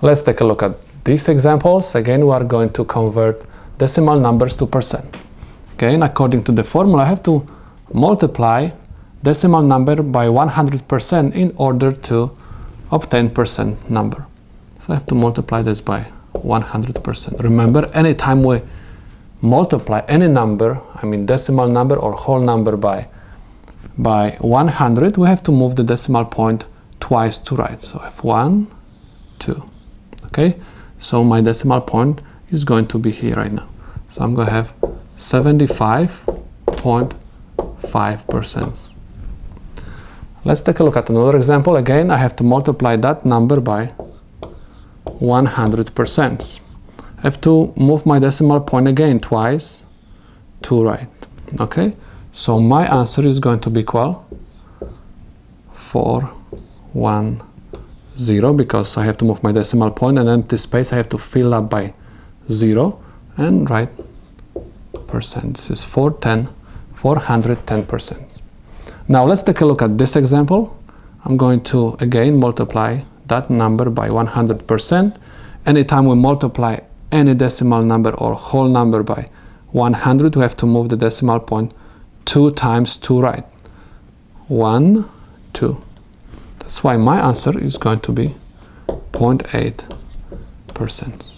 Let's take a look at these examples. Again, we are going to convert decimal numbers to percent. Again, according to the formula, I have to multiply decimal number by 100% in order to obtain percent number. So I have to multiply this by 100%. Remember, anytime we multiply any number, I mean decimal number or whole number by 100, we have to move the decimal point twice to right. So I have 1, 2. Okay, so my decimal point is going to be here right now. So I'm going to have 75.5%. Let's take a look at another example. Again, I have to multiply that number by 100%. I have to move my decimal point again twice to right. Okay, so my answer is going to be equal 410, because I have to move my decimal point, and empty space I have to fill up by 0 and write percent. This is 410%. Now let's take a look at this example. I'm going to again multiply that number by 100%. Anytime we multiply any decimal number or whole number by 100, we have to move the decimal point 2 times to right. 1, 2. That's why my answer is going to be 0.8%.